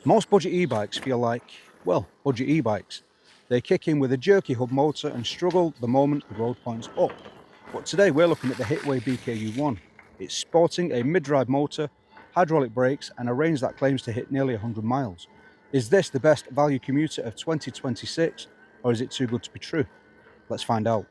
Most budget e-bikes feel like, well, budget e-bikes. They kick in with a jerky hub motor and struggle the moment the road points up. But today we're looking at the Hitway BK-U1. It's sporting a mid-drive motor, hydraulic brakes and a range that claims to hit nearly 100 miles. Is this the best value commuter of 2026 or is it too good to be true? Let's find out.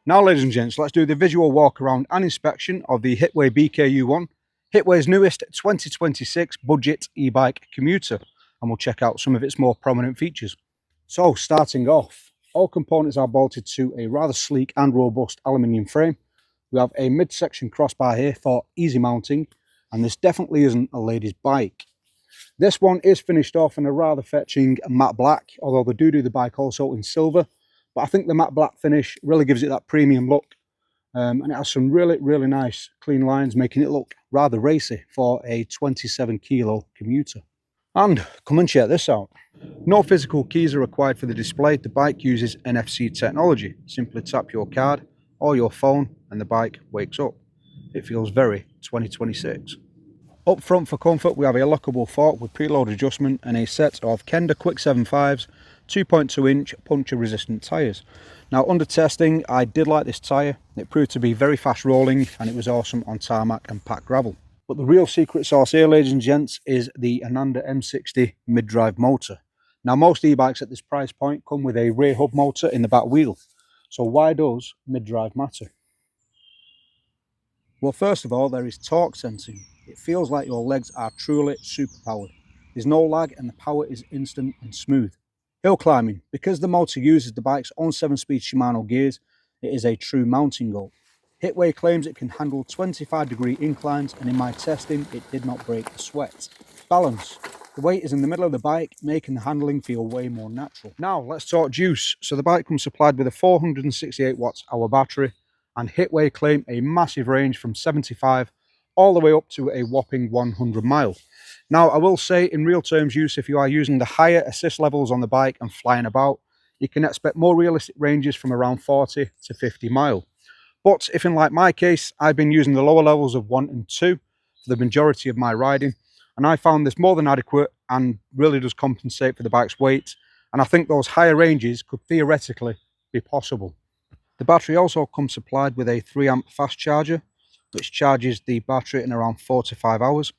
Now ladies and gents, let's do the visual walk around and inspection of the Hitway BK-U1, Hitway's newest 2026 budget e-bike commuter, and we'll check out some of its more prominent features. So starting off, all components are bolted to a rather sleek and robust aluminium frame. We have a mid-section crossbar here for easy mounting, and this definitely isn't a lady's bike. This one is finished off in a rather fetching matte black, although they do the bike also in silver. But I think the matte black finish really gives it that premium look. And it has some really nice clean lines, making it look rather racy for a 27 kilo commuter. And come and check this out. No physical keys are required for the display. The bike uses NFC technology. Simply tap your card or your phone and the bike wakes up. It feels very 2026. Up front for comfort, we have a lockable fork with preload adjustment and a set of Kenda Quick 75s 2.2 inch puncture resistant tyres. Now under testing I did like this tyre. It proved to be very fast rolling and it was awesome on tarmac and packed gravel. But the real secret sauce here ladies and gents is the Ananda M60 mid-drive motor. Now most e-bikes at this price point come with a rear hub motor in the back wheel. So why does mid-drive matter? Well, first of all, there is torque sensing. It feels like your legs are truly super powered. There's no lag and the power is instant and smooth. Hill climbing. Because the motor uses the bike's own 7-speed Shimano gears, it is a true mountain goat. Hitway claims it can handle 25-degree inclines, and in my testing it did not break a sweat. Balance. The weight is in the middle of the bike, making the handling feel way more natural. Now let's talk juice. So the bike comes supplied with a 468 watts hour battery, and Hitway claim a massive range from 75 all the way up to a whopping 100 mile. Now I will say in real terms use, if you are using the higher assist levels on the bike and flying about, you can expect more realistic ranges from around 40 to 50 mile. But if in like my case, I've been using the lower levels of 1 and 2 for the majority of my riding, and I found this more than adequate and really does compensate for the bike's weight, and I think those higher ranges could theoretically be possible. The battery also comes supplied with a 3 amp fast charger, which charges the battery in around 4 to 5 hours.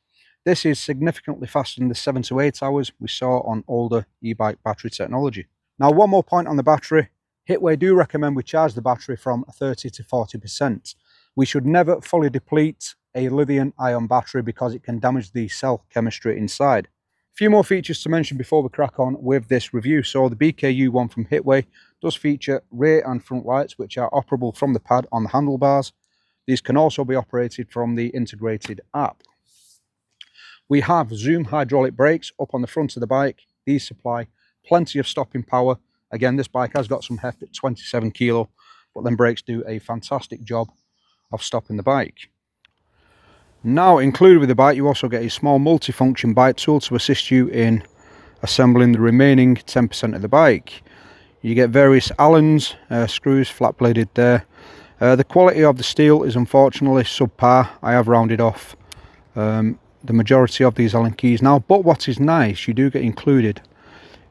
This is significantly faster than the 7 to 8 hours we saw on older e-bike battery technology. Now one more point on the battery. Hitway do recommend we charge the battery from 30 to 40%. We should never fully deplete a lithium-ion battery because it can damage the cell chemistry inside. A few more features to mention before we crack on with this review. So the BK-U1 from Hitway does feature rear and front lights which are operable from the pad on the handlebars. These can also be operated from the integrated app. We have Zoom hydraulic brakes up on the front of the bike. These supply plenty of stopping power. Again, this bike has got some heft at 27 kilo, but then brakes do a fantastic job of stopping the bike. Now included with the bike, you also get a small multifunction bike tool to assist you in assembling the remaining 10% of the bike. You get various Allens, screws, flat bladed there. The quality of the steel is unfortunately subpar. I have rounded off the majority of these Allen keys now, but what is nice, you do get included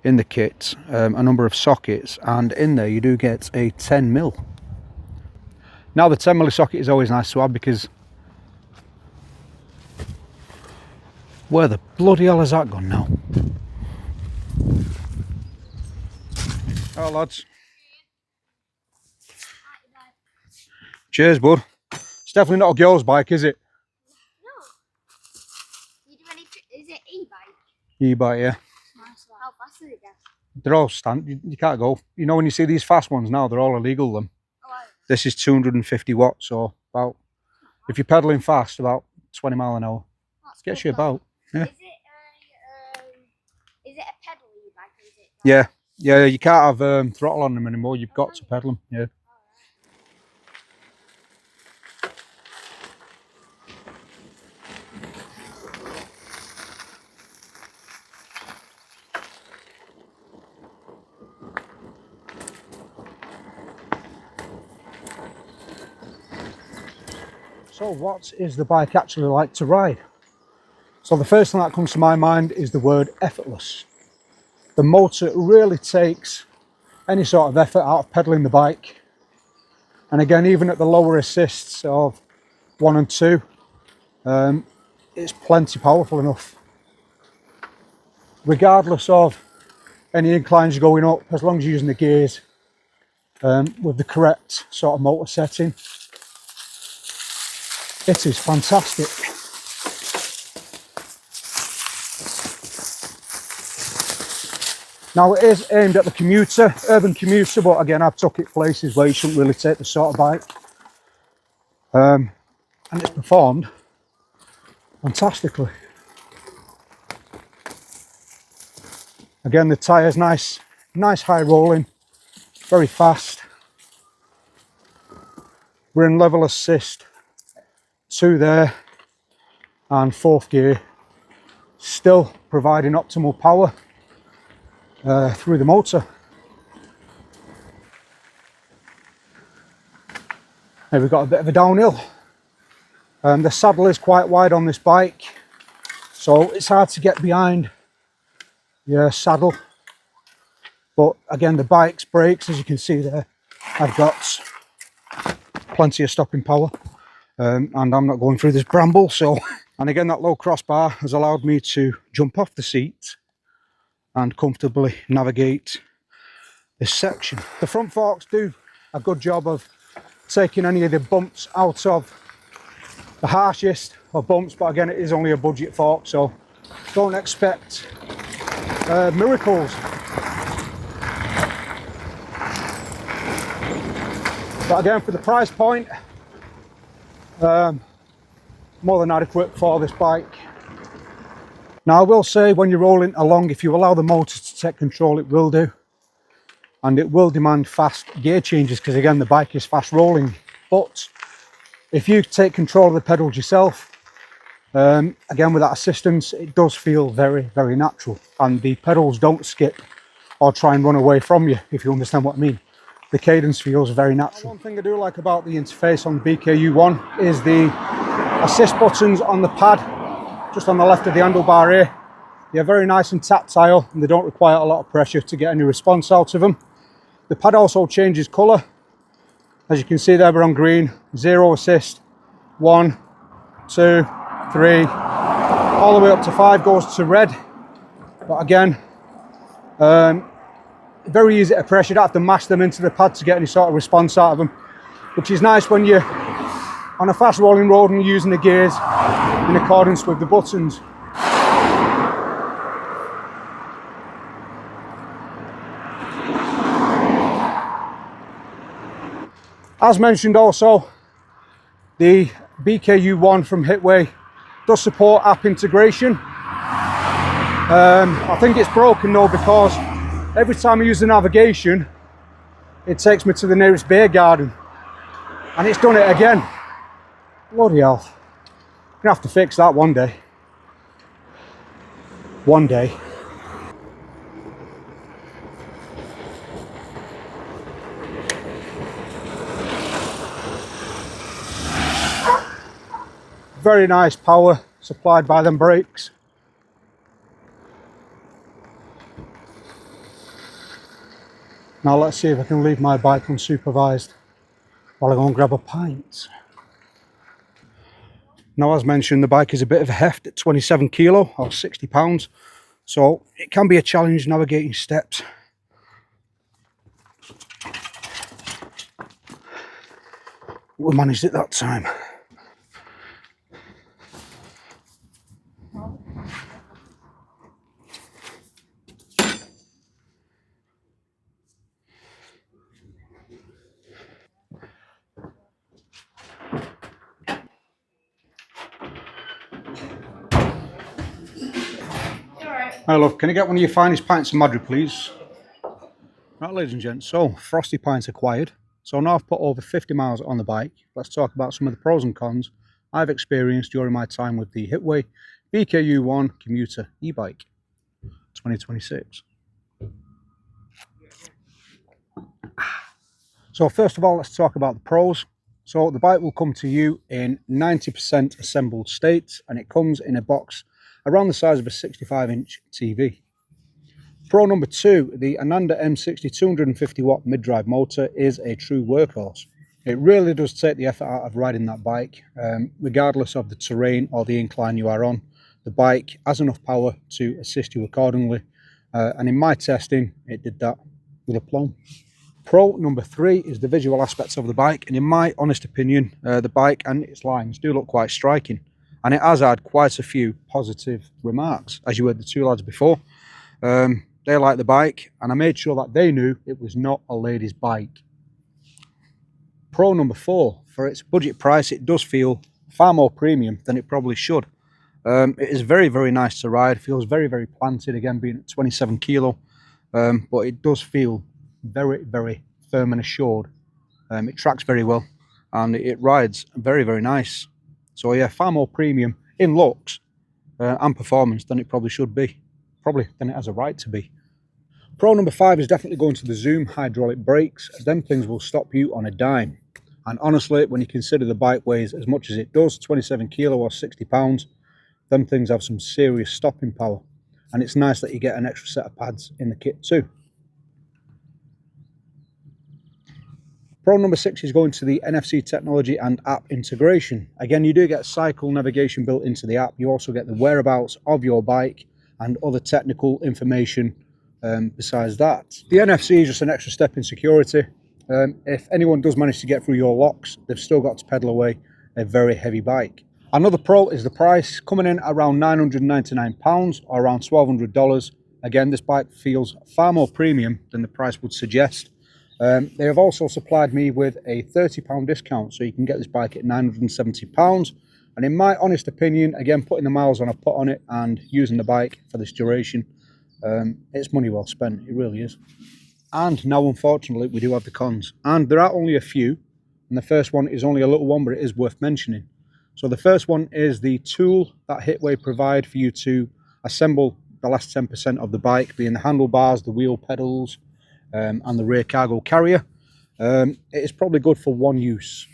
in the kit a number of sockets, and in there you do get a 10mm. Now the 10mm socket is always nice to have because where the bloody hell has that gone now? Hello lads. Cheers bud. It's definitely not a girl's bike, is it? No. You do any? Is it e-bike? E-bike, yeah. Nice. How fast is it go? They're all you can't go. You know when you see these fast ones now, they're all illegal them. Oh, This is 250 watts, so about, if you're pedaling fast, about 20 mile an hour. Gets you about. Yeah. Is it a pedal e-bike or is it? Like... Yeah, you can't have throttle on them anymore. You've got to pedal them. Yeah. So what is the bike actually like to ride? So the first thing that comes to my mind is the word effortless. The motor really takes any sort of effort out of pedaling the bike. And again, even at the lower assists of 1 and 2, it's plenty powerful enough. Regardless of any inclines going up, as long as you're using the gears with the correct sort of motor setting, it is fantastic. Now it is aimed at the commuter, urban commuter, but again I've took it places where you shouldn't really take the sort of bike. And it's performed fantastically. Again, the tyres nice high rolling, very fast. We're in level assist, 2 there and 4th gear, still providing optimal power through the motor. Here we've got a bit of a downhill. The saddle is quite wide on this bike, so it's hard to get behind your saddle. But again, the bike's brakes, as you can see there, I've got plenty of stopping power, and I'm not going through this bramble. So, and again, that low crossbar has allowed me to jump off the seat and comfortably navigate this section. The front forks do a good job of taking any of the bumps out of the harshest of bumps, but again, it is only a budget fork, so don't expect miracles. But again, for the price point, more than adequate for this bike. Now I will say, when you're rolling along, if you allow the motor to take control, it will do, and it will demand fast gear changes because again the bike is fast rolling. But if you take control of the pedals yourself, again with that assistance, it does feel very, very natural, and the pedals don't skip or try and run away from you, if you understand what I mean. The cadence feels very natural. One thing I do like about the interface on the BK-U1 is the assist buttons on the pad just on the left of the handlebar here. They're very nice and tactile, and they don't require a lot of pressure to get any response out of them. The pad also changes colour. As you can see there, we're on green, 0 assist, 1, 2, 3, all the way up to 5 goes to red. But again, very easy to press. You don't have to mash them into the pad to get any sort of response out of them, which is nice when you're on a fast rolling road and you're using the gears in accordance with the buttons. As mentioned also, the BK-U1 from Hitway does support app integration. I think it's broken though, because every time I use the navigation, it takes me to the nearest beer garden, and it's done it again. Bloody hell. I'm gonna have to fix that one day. One day. Very nice power supplied by them brakes. Now let's see if I can leave my bike unsupervised while I go and grab a pint. Now, as mentioned, the bike is a bit of a heft at 27 kilo or 60 pounds, so it can be a challenge navigating steps. We managed it that time. Hi love, can I get one of your finest pints of Madrid please? Right ladies and gents, so frosty pints acquired. So now I've put over 50 miles on the bike. Let's talk about some of the pros and cons I've experienced during my time with the Hitway BK-U1 commuter e-bike 2026. So first of all, let's talk about the pros. So the bike will come to you in 90% assembled state, and it comes in a box around the size of a 65-inch TV. Pro number 2, the Ananda M60 250 watt mid-drive motor is a true workhorse. It really does take the effort out of riding that bike, regardless of the terrain or the incline you are on. The bike has enough power to assist you accordingly, and in my testing it did that with aplomb. Pro number 3 is the visual aspects of the bike, and in my honest opinion, the bike and its lines do look quite striking, and it has had quite a few positive remarks. As you heard the two lads before, they like the bike, and I made sure that they knew it was not a lady's bike. Pro number 4, for its budget price, it does feel far more premium than it probably should. It is very, very nice to ride, feels very, very planted, again being at 27 kilo, but it does feel very, very firm and assured. It tracks very well, and it rides very, very nice. So yeah, far more premium in looks and performance than it probably should be, probably than it has a right to be. Pro number 5 is definitely going to the Zoom hydraulic brakes, as them things will stop you on a dime. And honestly, when you consider the bike weighs as much as it does, 27 kilo or 60 pounds, them things have some serious stopping power. And it's nice that you get an extra set of pads in the kit too. Pro number 6 is going to the NFC technology and app integration. Again, you do get cycle navigation built into the app. You also get the whereabouts of your bike and other technical information besides that. The NFC is just an extra step in security. If anyone does manage to get through your locks, they've still got to pedal away a very heavy bike. Another pro is the price, coming in around £999 or around $1,200. Again, this bike feels far more premium than the price would suggest. They have also supplied me with a £30 discount, so you can get this bike at £970. And in my honest opinion, again, putting the miles on I've put on it and using the bike for this duration, it's money well spent. It really is. And now, unfortunately, we do have the cons, and there are only a few, and the first one is only a little one, but it is worth mentioning. So the first one is the tool that Hitway provide for you to assemble the last 10% of the bike, being the handlebars, the wheel pedals, and the rear cargo carrier. It is probably good for one use.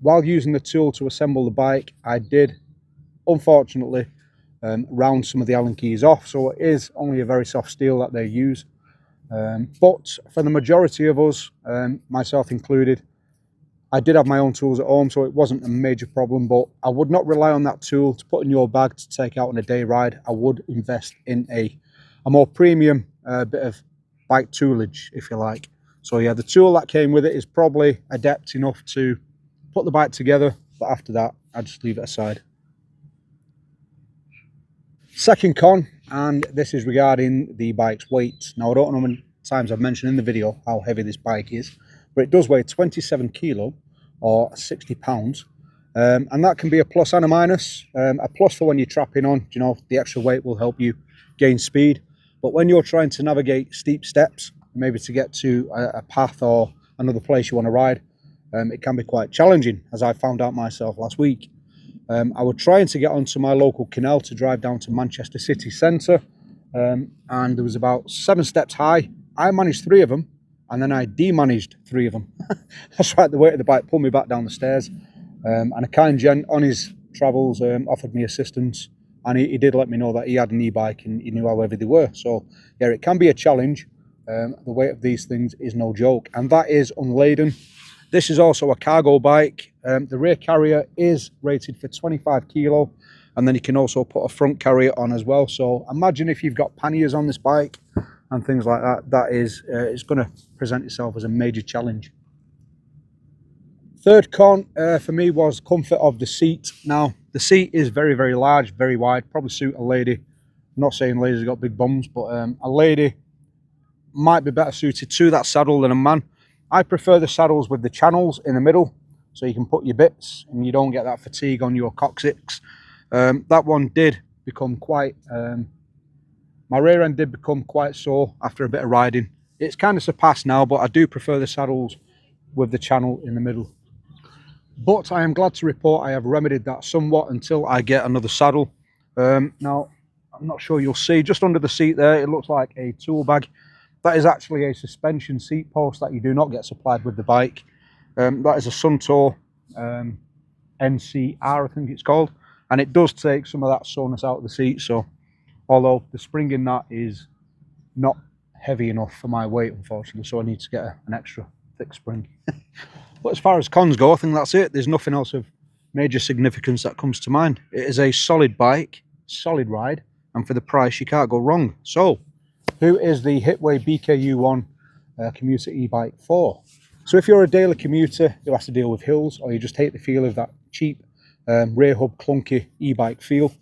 While using the tool to assemble the bike, I did, unfortunately, round some of the Allen keys off, so it is only a very soft steel that they use. But for the majority of us, myself included, I did have my own tools at home, so it wasn't a major problem, but I would not rely on that tool to put in your bag to take out on a day ride. I would invest in a more premium bit of bike toolage, if you like. So yeah, the tool that came with it is probably adept enough to put the bike together, but after that, I just leave it aside. Second con, and this is regarding the bike's weight. Now, I don't know how many times I've mentioned in the video how heavy this bike is, but it does weigh 27 kilo or 60 pounds. And that can be a plus and a minus. A plus for when you're trapping on, you know, the extra weight will help you gain speed. But when you're trying to navigate steep steps, maybe to get to a path or another place you want to ride, it can be quite challenging, as I found out myself last week. I was trying to get onto my local canal to drive down to Manchester city centre, and there was about 7 steps high. I managed 3 of them, and then I demanaged 3 of them. That's right, the weight of the bike pulled me back down the stairs, and a kind gent on his travels offered me assistance, and he did let me know that he had an e-bike and he knew how heavy they were. So yeah, it can be a challenge. The weight of these things is no joke, and that is unladen. This is also a cargo bike. The rear carrier is rated for 25 kilo, and then you can also put a front carrier on as well. So imagine if you've got panniers on this bike and things like that, that is it's going to present itself as a major challenge. Third con for me was comfort of the seat. Now, the seat is very, very large, very wide, probably suit a lady. I'm not saying ladies have got big bums, but a lady might be better suited to that saddle than a man. I prefer the saddles with the channels in the middle, so you can put your bits and you don't get that fatigue on your coccyx. That one did become quite, my rear end did become quite sore after a bit of riding. It's kind of surpassed now, but I do prefer the saddles with the channel in the middle. But I am glad to report I have remedied that somewhat until I get another saddle. Now, I'm not sure you'll see, just under the seat there, it looks like a tool bag. That is actually a suspension seat post that you do not get supplied with the bike. That is a Suntour NCR, I think it's called, and it does take some of that soreness out of the seat. So although the spring in that is not heavy enough for my weight, unfortunately, so I need to get an extra thick spring. But as far as cons go, I think that's it. There's nothing else of major significance that comes to mind. It is a solid bike, solid ride, and for the price you can't go wrong. So who is the Hitway BK-U1 commuter e-bike for? So if you're a daily commuter who has to deal with hills, or you just hate the feel of that cheap rear hub clunky e-bike feel,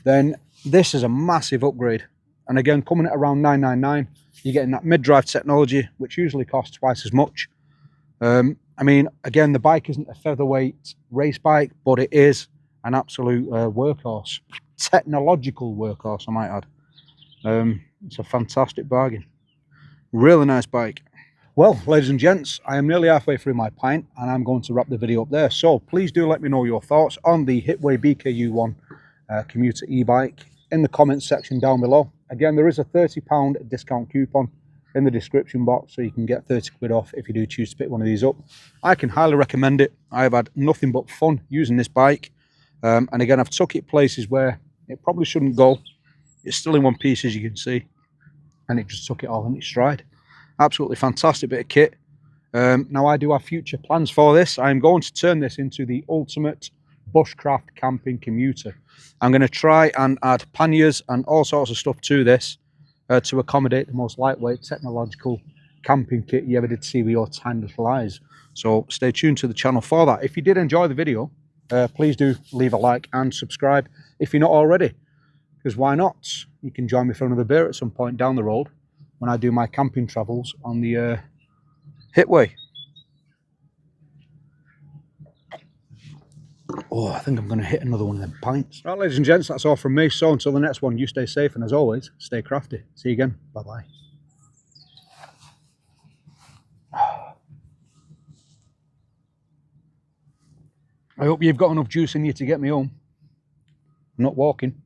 then this is a massive upgrade. And again, coming at around $999, you're getting that mid-drive technology, which usually costs twice as much. I mean, again, the bike isn't a featherweight race bike, but it is an absolute workhorse, technological workhorse, I might add. It's a fantastic bargain. Really nice bike. Well, ladies and gents, I am nearly halfway through my pint, and I'm going to wrap the video up there. So please do let me know your thoughts on the Hitway BK-U1 commuter e-bike in the comments section down below. Again, there is a £30 discount coupon in the description box, so you can get 30 quid off if you do choose to pick one of these up. I can highly recommend it. I've had nothing but fun using this bike, and again, I've took it places where it probably shouldn't go. It's still in one piece, as you can see, and it just took it all in its stride. Absolutely fantastic bit of kit. Now, I do have future plans for this. I'm going to turn this into the ultimate bushcraft camping commuter. I'm going to try and add panniers and all sorts of stuff to this to accommodate the most lightweight technological camping kit you ever did see with your tiny little eyes. So stay tuned to the channel for that. If you did enjoy the video, please do leave a like and subscribe if you're not already, because why not? You can join me for another beer at some point down the road when I do my camping travels on the Hitway. Oh, I think I'm going to hit another one of them pints. Right, ladies and gents, that's all from me. So until the next one, you stay safe, and as always, stay crafty. See you again. Bye-bye. I hope you've got enough juice in you to get me home. I'm not walking.